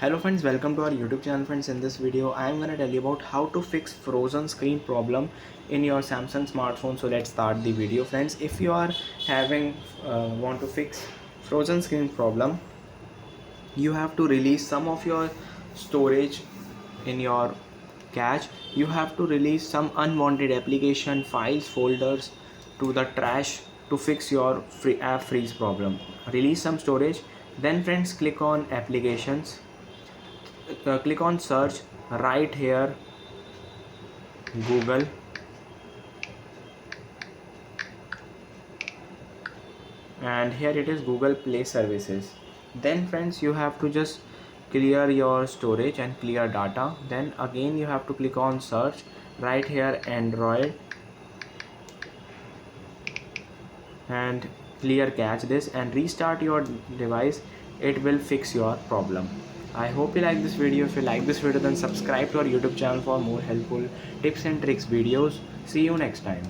Hello friends, welcome to our YouTube channel. Friends, in this video I am going to tell you about how to fix frozen screen problem in your Samsung smartphone. So let's start the video. Friends, if you are having want to fix frozen screen problem, you have to release some of your storage in your cache. You have to release some unwanted application files folders to the trash to fix your free app freeze problem. Release some storage, then friends click on applications, click on search, right here Google, and here it is Google Play Services. Then friends, you have to just clear your storage and clear data. Then again you have to click on search, right here Android, and clear cache this and restart your device. It will fix your problem. I hope you like this video. If you like this video, then subscribe to our YouTube channel for more helpful tips and tricks videos. See you next time.